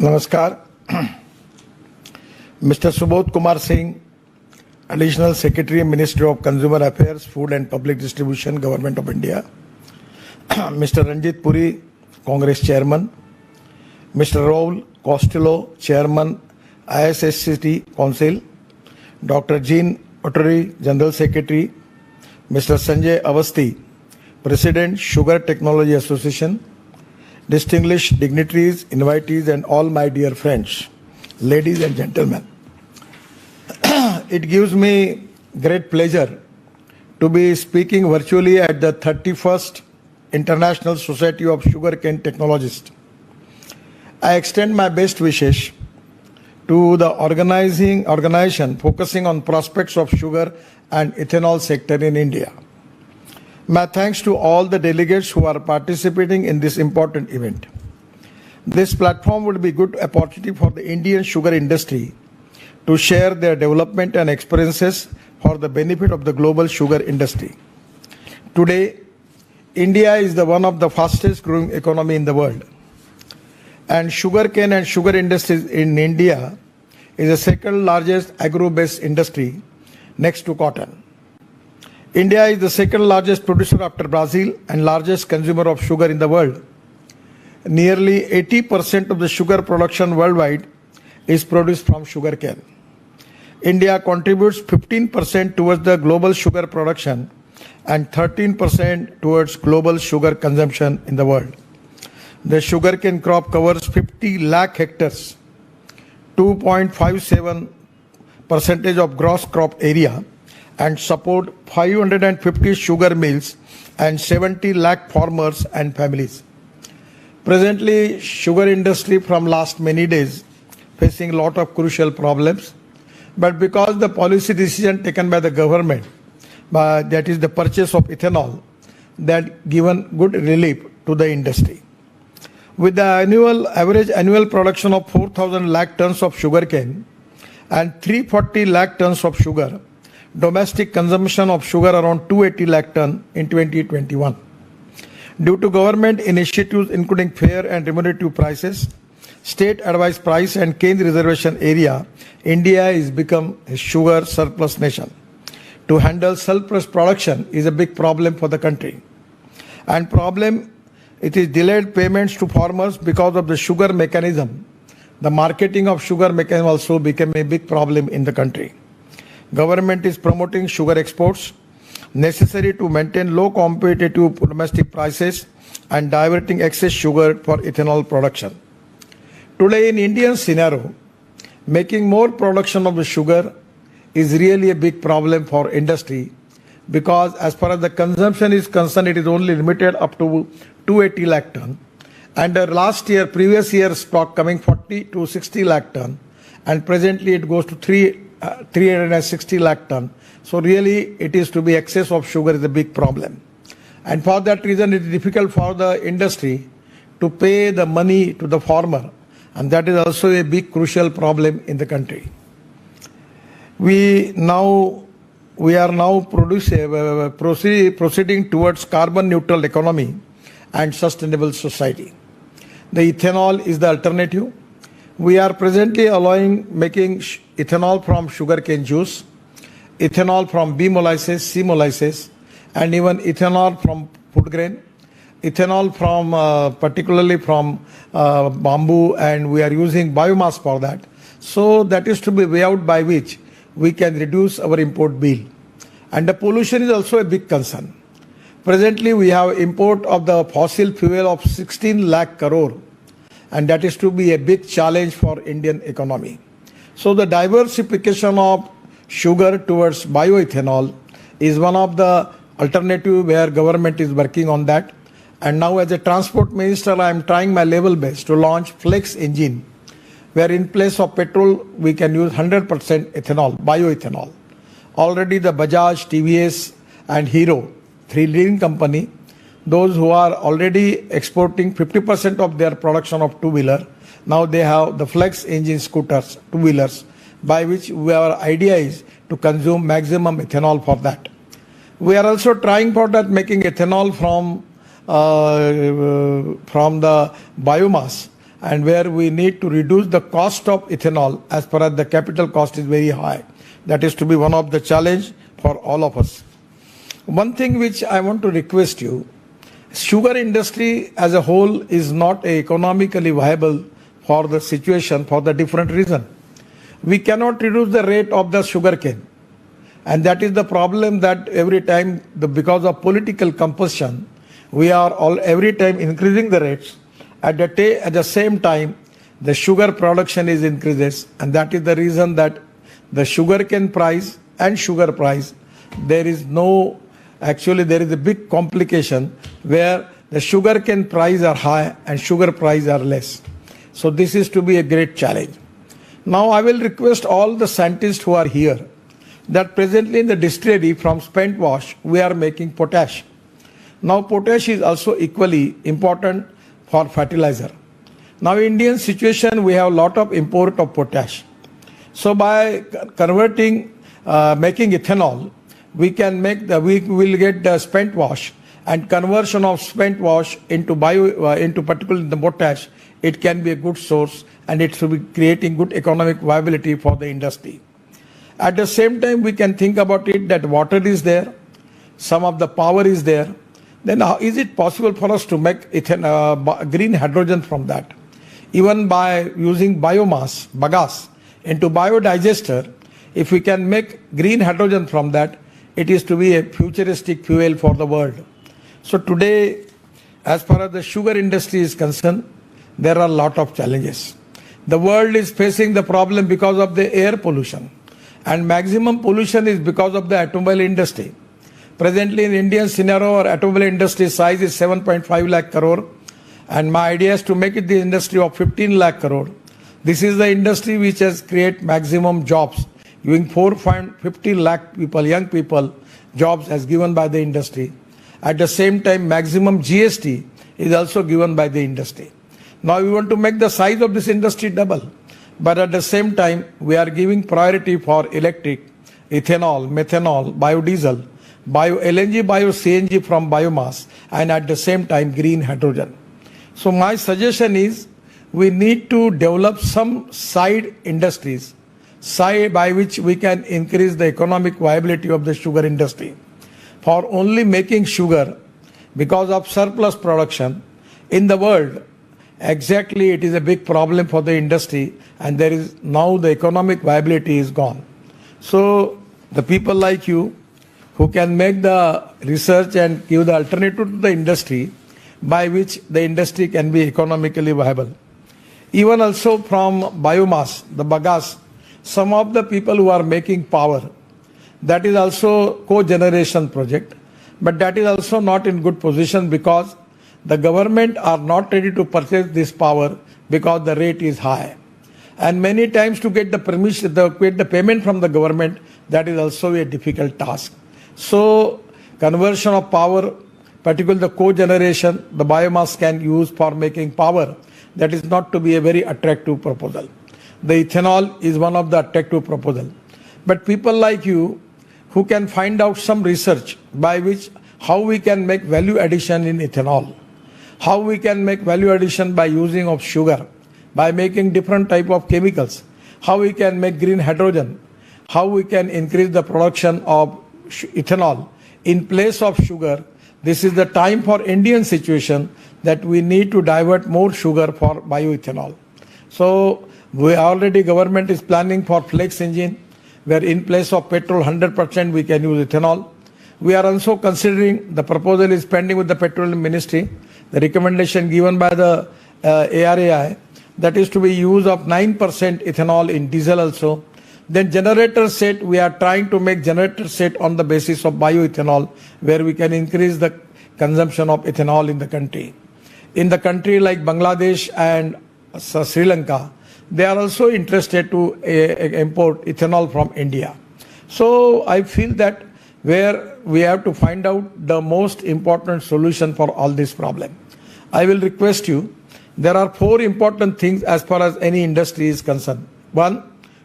Namaskar. Mr. Subodh Kumar Singh, Additional Secretary, Ministry of Consumer Affairs, Food and Public Distribution, Government of India. Mr. Ranjit Puri, Congress Chairman. Mr. Raul Costello, Chairman, ISSCT Council. Dr. Jean Ottery, General Secretary. Mr. Sanjay Avasthi, President, Sugar Technology Association. Distinguished dignitaries, invitees, and all my dear friends, ladies and gentlemen. It gives me great pleasure to be speaking virtually at the 31st International Society of Sugarcane Technologists. I extend my best wishes to the organization focusing on prospects of sugar and ethanol sector in India. My thanks to all the delegates who are participating in this important event. This platform would be a good opportunity for the Indian sugar industry to share their development and experiences for the benefit of the global sugar industry. Today, India is one of the fastest growing economy in the world. And sugarcane and sugar industries in India is the second largest agro-based industry next to cotton. India is the second largest producer after Brazil and largest consumer of sugar in the world. Nearly 80% of the sugar production worldwide is produced from sugarcane. India contributes 15% towards the global sugar production and 13% towards global sugar consumption in the world. The sugarcane crop covers 50 lakh hectares, 2.57% of gross crop area, and support 550 sugar mills and 70 lakh farmers and families. Presently, sugar industry from last many days facing a lot of crucial problems, but because the policy decision taken by the government, that is the purchase of ethanol, that given good relief to the industry. With the average annual production of 4,000 lakh tons of sugarcane and 340 lakh tons of sugar, domestic consumption of sugar around 280 lakh ton in 2021. Due to government initiatives including fair and remunerative prices, state advised price and cane reservation area, India is become a sugar surplus nation. To handle surplus production is a big problem for the country. And problem, it is delayed payments to farmers because of the sugar mechanism. The marketing of sugar mechanism also became a big problem in the country. Government is promoting sugar exports necessary to maintain low competitive domestic prices and diverting excess sugar for ethanol production. Today in Indian scenario, making more production of the sugar is really a big problem for industry because as far as the consumption is concerned, it is only limited up to 280 lakh ton. And previous year stock coming 40 to 60 lakh ton, and presently it goes to 360 lakh ton. So really it is to be excess of sugar is a big problem. And for that reason it is difficult for the industry to pay the money to the farmer, and that is also a big crucial problem in the country. We are now proceeding towards carbon neutral economy and sustainable society. The ethanol is the alternative. We are presently making ethanol from sugarcane juice, ethanol from B molasses, C molasses, and even ethanol from food grain, ethanol from particularly from bamboo, and we are using biomass for that. So that is to be way out by which we can reduce our import bill. And the pollution is also a big concern. Presently we have import of the fossil fuel of 16 lakh crore, and that is to be a big challenge for Indian economy. So the diversification of sugar towards bioethanol is one of the alternative where government is working on that. And now as a transport minister, I am trying my level best to launch flex engine, where in place of petrol, we can use 100% ethanol, bioethanol. Already the Bajaj, TVS and Hero, three leading company, those who are already exporting 50% of their production of two-wheeler, now they have the flex engine scooters, two-wheelers, by which our idea is to consume maximum ethanol for that. We are also trying for that, making ethanol from the biomass, and where we need to reduce the cost of ethanol as per as the capital cost is very high. That is to be one of the challenge for all of us. One thing which I want to request you, sugar industry as a whole is not economically viable for the situation for the different reason. We cannot reduce the rate of the sugarcane. And that is the problem that every time, because of political compulsion, we are every time increasing the rates. At the same time, the sugar production is increases, and that is the reason that the sugarcane price and sugar price, there is a big complication where the sugarcane price are high and sugar price are less. So this is to be a great challenge. Now I will request all the scientists who are here that presently in the distillery from spent wash, we are making potash. Now potash is also equally important for fertilizer. Now in Indian situation, we have a lot of import of potash. So by converting, making ethanol, we will get the spent wash, and conversion of spent wash into particularly the potash, it can be a good source, and it should be creating good economic viability for the industry. At the same time, we can think about it that water is there, some of the power is there. Then how is it possible for us to make green hydrogen from that? Even by using biomass, bagasse, into biodigester, if we can make green hydrogen from that, it is to be a futuristic fuel for the world. So today, as far as the sugar industry is concerned, there are a lot of challenges. The world is facing the problem because of the air pollution, and maximum pollution is because of the automobile industry. Presently in Indian scenario, our automobile industry size is 7.5 lakh crore, and my idea is to make it the industry of 15 lakh crore. This is the industry which has created maximum jobs, giving 4.50 lakh people, young people, jobs as given by the industry. At the same time, maximum GST is also given by the industry. Now we want to make the size of this industry double, but at the same time, we are giving priority for electric, ethanol, methanol, biodiesel, bio-LNG, bio-CNG from biomass, and at the same time, green hydrogen. So my suggestion is, we need to develop some side industries, by which we can increase the economic viability of the sugar industry. For only making sugar, because of surplus production in the world, exactly it is a big problem for the industry, and there is now the economic viability is gone. So the people like you who can make the research and give the alternative to the industry by which the industry can be economically viable. Even also from biomass, the bagasse, some of the people who are making power, that is also co-generation project, but that is also not in good position because the government are not ready to purchase this power because the rate is high. And many times to get the permission, get the payment from the government, that is also a difficult task. So conversion of power, particularly the co-generation, the biomass can use for making power, that is not to be a very attractive proposal. The ethanol is one of the attractive proposal. But people like you who can find out some research by which how we can make value addition in ethanol, how we can make value addition by using of sugar, by making different type of chemicals, how we can make green hydrogen, how we can increase the production of ethanol in place of sugar. This is the time for Indian situation that we need to divert more sugar for bioethanol. So government is planning for flex engine, where in place of petrol 100% we can use ethanol. We are also considering, the proposal is pending with the Petroleum Ministry, the recommendation given by the ARAI, that is to be use of 9% ethanol in diesel also. Then generator set, we are trying to make generator set on the basis of bioethanol, where we can increase the consumption of ethanol in the country. In the country like Bangladesh and Sri Lanka, they are also interested to import ethanol from India. So I feel that where we have to find out the most important solution for all this problem. I will request you, there are 4 important things as far as any industry is concerned. 1,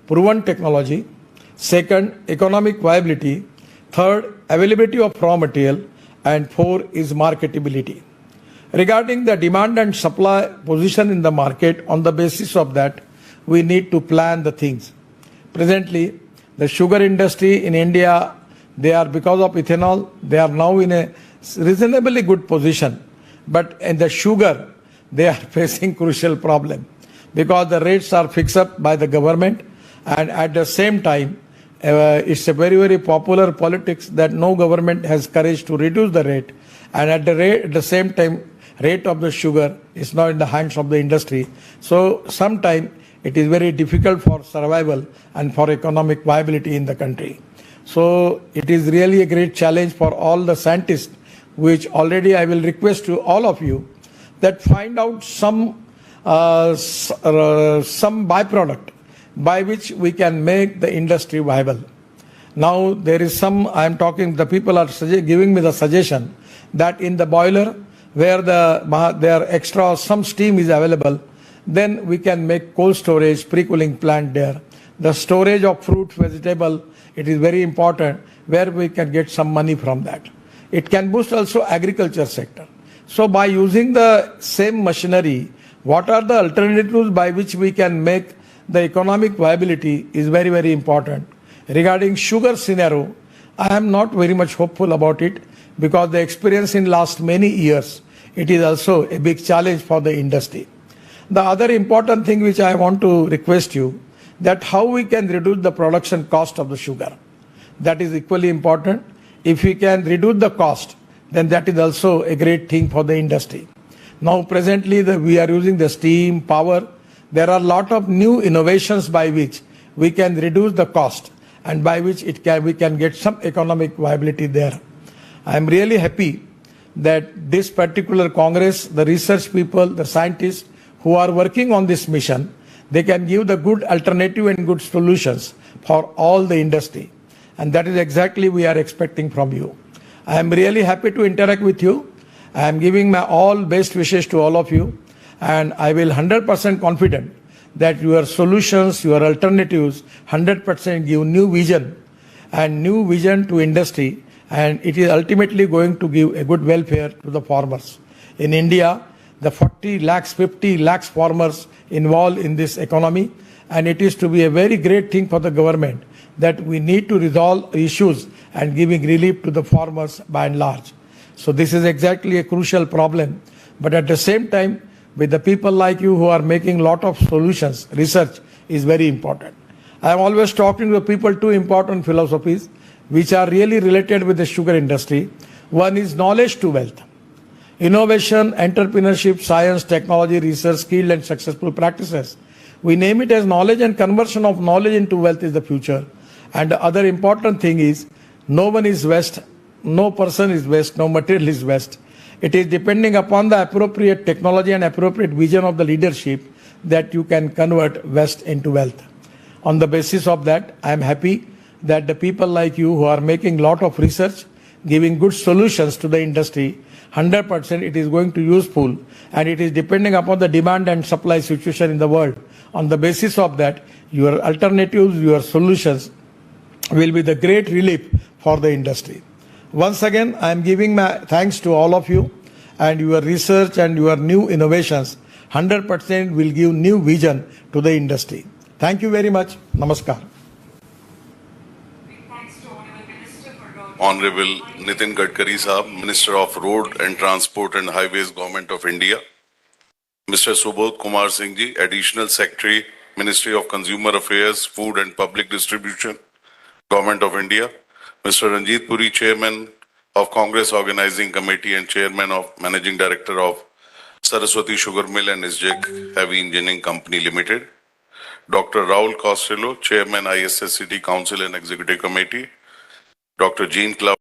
proven technology. 2nd, economic viability. 3rd, availability of raw material. And 4 is marketability. Regarding the demand and supply position in the market, on the basis of that, we need to plan the things. Presently, the sugar industry in India, they are, because of ethanol, they are now in a reasonably good position. But in the sugar, they are facing crucial problem because the rates are fixed up by the government, and at the same time, it's a very, very popular politics that no government has courage to reduce the rate, and at the same time, rate of the sugar is not in the hands of the industry. So sometimes it is very difficult for survival and for economic viability in the country. So it is really a great challenge for all the scientists, which already I will request to all of you that find out some byproduct by which we can make the industry viable. Now there is some, I am talking, the people are giving me the suggestion that in the boiler where there extra some steam is available, then we can make cold storage, pre-cooling plant there. The storage of fruit, vegetable, it is very important where we can get some money from that. It can boost also agriculture sector. So by using the same machinery, what are the alternatives by which we can make the economic viability is very, very important. Regarding sugar scenario, I am not very much hopeful about it because the experience in last many years, it is also a big challenge for the industry. The other important thing which I want to request you, that how we can reduce the production cost of the sugar. That is equally important. If we can reduce the cost, then that is also a great thing for the industry. Now presently we are using the steam, power. There are a lot of new innovations by which we can reduce the cost and by which we can get some economic viability there. I am really happy that this particular Congress, the research people, the scientists who are working on this mission, they can give the good alternative and good solutions for all the industry. And that is exactly we are expecting from you. I am really happy to interact with you. I am giving my all best wishes to all of you. And I will 100% confident that your solutions, your alternatives, 100% give new vision and new vision to industry. And it is ultimately going to give a good welfare to the farmers. In India, the 40 lakhs, 50 lakhs farmers involved in this economy. And it is to be a very great thing for the government that we need to resolve issues and giving relief to the farmers by and large. So this is exactly a crucial problem. But at the same time, with the people like you who are making lot of solutions, research is very important. I am always talking to people two important philosophies which are really related with the sugar industry. One is knowledge to wealth. Innovation, entrepreneurship, science, technology, research, skilled and successful practices. We name it as knowledge, and conversion of knowledge into wealth is the future. And the other important thing is, no one is West, no person is West, no material is West. It is depending upon the appropriate technology and appropriate vision of the leadership that you can convert West into wealth. On the basis of that, I am happy that the people like you who are making lot of research, giving good solutions to the industry, 100% it is going to useful, and it is depending upon the demand and supply situation in the world. On the basis of that, your alternatives, your solutions will be the great relief for the industry. Once again, I am giving my thanks to all of you, and your research and your new innovations 100% will give new vision to the industry. Thank you very much. Namaskar. Honorable Nitin Gadkari Sahab, Minister of Road and Transport and Highways, Government of India. Mr. Subodh Kumar Singh Ji, Additional Secretary, Ministry of Consumer Affairs, Food and Public Distribution, Government of India. Mr. Ranjit Puri, Chairman of Congress Organizing Committee and Chairman of Managing Director of Saraswati Sugar Mill and ISSCT Heavy Engineering Company Limited. Dr. Raul Costello, Chairman ISSCT Council and Executive Committee. Dr. Jean Cloud,